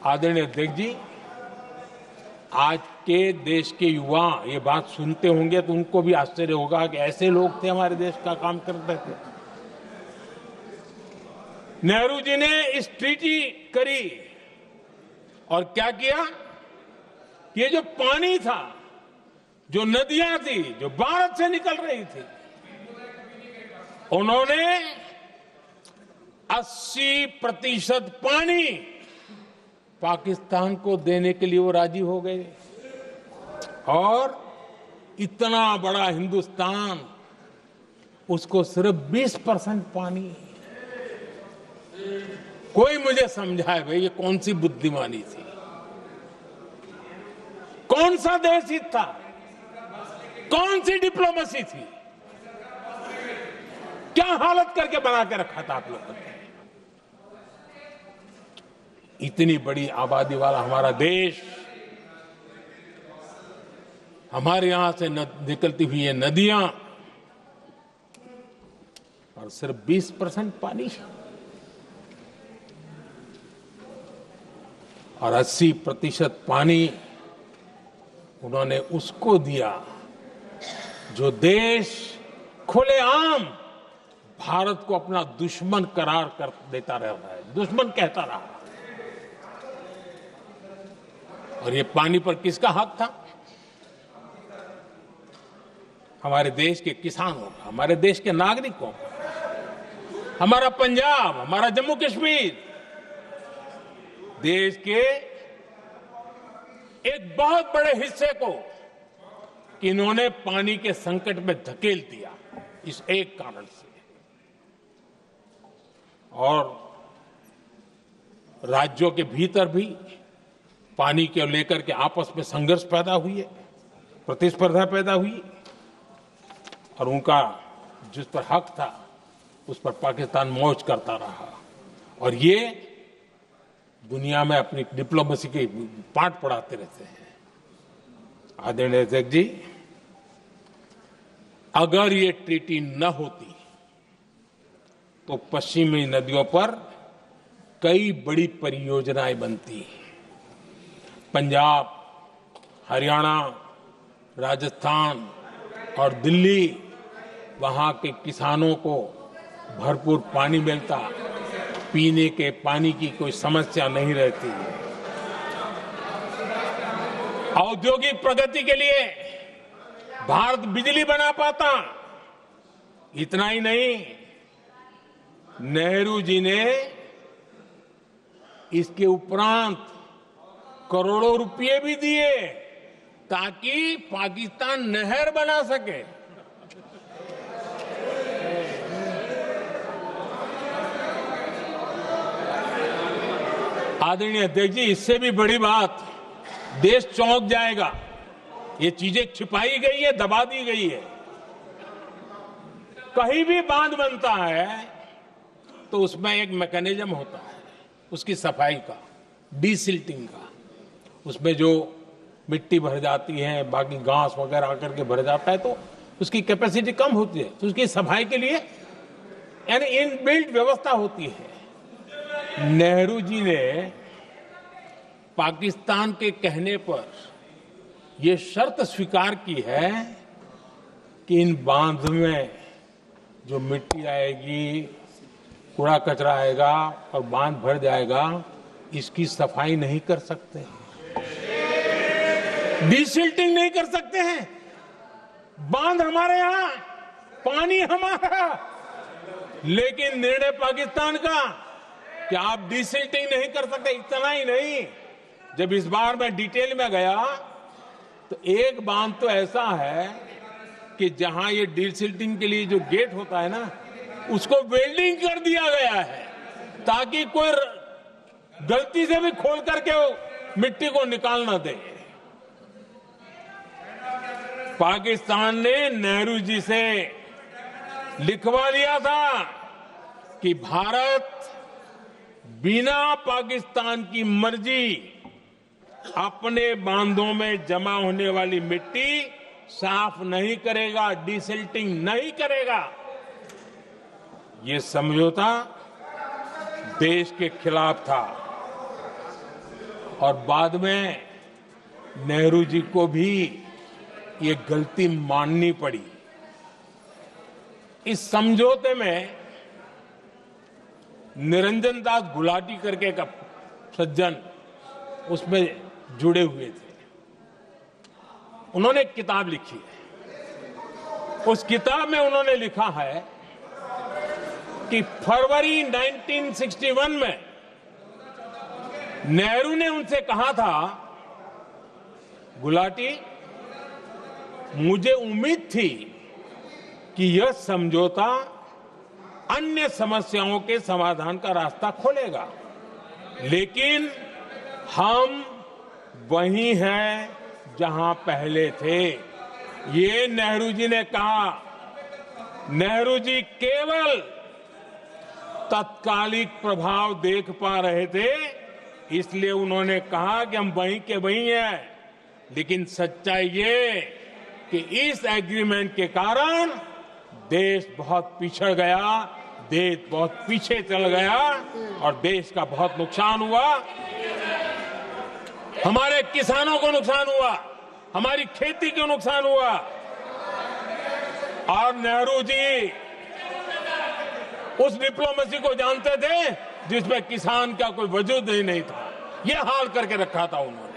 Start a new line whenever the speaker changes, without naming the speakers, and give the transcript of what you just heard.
आदरणीय अध्यक्ष जी, आज के देश के युवा ये बात सुनते होंगे तो उनको भी आश्चर्य होगा कि ऐसे लोग थे हमारे देश का काम करते थे। नेहरू जी ने इस ट्रीटी करी और क्या किया? ये जो पानी था, जो नदियां थी, जो भारत से निकल रही थी, उन्होंने 80% पानी पाकिस्तान को देने के लिए वो राजी हो गए। और इतना बड़ा हिंदुस्तान, उसको सिर्फ 20% पानी। कोई मुझे समझाए भाई ये कौन सी बुद्धिमानी थी, कौन सा देश हित था, कौन सी डिप्लोमेसी थी, क्या हालत करके बना के रखा था आप लोगों ने। इतनी बड़ी आबादी वाला हमारा देश, हमारे यहां से निकलती हुई ये नदियां, और सिर्फ 20% पानी, और 80% पानी उन्होंने उसको दिया जो देश खुलेआम भारत को अपना दुश्मन करार कर देता रहा है, दुश्मन कहता रहा। और ये पानी पर किसका हक था? हमारे देश के किसानों का, हमारे देश के नागरिकों का, हमारा पंजाब, हमारा जम्मू कश्मीर, देश के एक बहुत बड़े हिस्से को इन्होंने पानी के संकट में धकेल दिया इस एक कारण से। और राज्यों के भीतर भी पानी को लेकर के आपस में संघर्ष पैदा हुई है, प्रतिस्पर्धा पैदा हुई, और उनका जिस पर हक था उस पर पाकिस्तान मौज करता रहा। और ये दुनिया में अपनी डिप्लोमेसी के पाठ पढ़ाते रहते हैं। आदरणीय अध्यक्ष जी, अगर ये ट्रीटी न होती तो पश्चिमी नदियों पर कई बड़ी परियोजनाएं बनती। पंजाब, हरियाणा, राजस्थान और दिल्ली, वहां के किसानों को भरपूर पानी मिलता, पीने के पानी की कोई समस्या नहीं रहती। औद्योगिक प्रगति के लिए भारत बिजली बना पाता। इतना ही नहीं, नेहरू जी ने इसके उपरांत करोड़ों रुपए भी दिए ताकि पाकिस्तान नहर बना सके। आदरणीय अध्यक्ष जी, इससे भी बड़ी बात, देश चौंक जाएगा। ये चीजें छिपाई गई है, दबा दी गई है। कहीं भी बांध बनता है तो उसमें एक मैकेनिज्म होता है उसकी सफाई का, डीसिल्टिंग का। उसमें जो मिट्टी भर जाती है, बाकी घास वगैरह आकर के भर जाता है तो उसकी कैपेसिटी कम होती है, तो उसकी सफाई के लिए यानी इनबिल्ट व्यवस्था होती है। नेहरू जी ने पाकिस्तान के कहने पर यह शर्त स्वीकार की है कि इन बांध में जो मिट्टी आएगी, कूड़ा कचरा आएगा और बांध भर जाएगा, इसकी सफाई नहीं कर सकते, डीसिल्टिंग नहीं कर सकते हैं। बांध हमारे यहां, पानी हमारा, लेकिन निर्णय पाकिस्तान का कि आप डीसिल्टिंग नहीं कर सकते। इतना ही नहीं, जब इस बार मैं डिटेल में गया तो एक बांध तो ऐसा है कि जहां ये डीसिल्टिंग के लिए जो गेट होता है ना, उसको वेल्डिंग कर दिया गया है ताकि कोई गलती से भी खोल करके मिट्टी को निकाल ना दे। पाकिस्तान ने नेहरू जी से लिखवा लिया था कि भारत बिना पाकिस्तान की मर्जी अपने बांधों में जमा होने वाली मिट्टी साफ नहीं करेगा, डीसिल्टिंग नहीं करेगा। ये समझौता देश के खिलाफ था। और बाद में नेहरू जी को भी ये गलती माननी पड़ी। इस समझौते में निरंजन दास गुलाटी करके एक सज्जन उसमें जुड़े हुए थे। उन्होंने एक किताब लिखी है। उस किताब में उन्होंने लिखा है कि फरवरी 1961 में नेहरू ने उनसे कहा था, गुलाटी, मुझे उम्मीद थी कि यह समझौता अन्य समस्याओं के समाधान का रास्ता खोलेगा, लेकिन हम वहीं हैं जहां पहले थे। ये नेहरू जी ने कहा। नेहरू जी केवल तत्कालिक प्रभाव देख पा रहे थे, इसलिए उन्होंने कहा कि हम वहीं के वहीं हैं। लेकिन सच्चाई ये कि इस एग्रीमेंट के कारण देश बहुत पिछड़ गया, देश बहुत पीछे चल गया और देश का बहुत नुकसान हुआ। हमारे किसानों को नुकसान हुआ, हमारी खेती को नुकसान हुआ। और नेहरू जी उस डिप्लोमेसी को जानते थे जिसमें किसान का कोई वजूद ही नहीं था। यह हाल करके रखा था उन्होंने।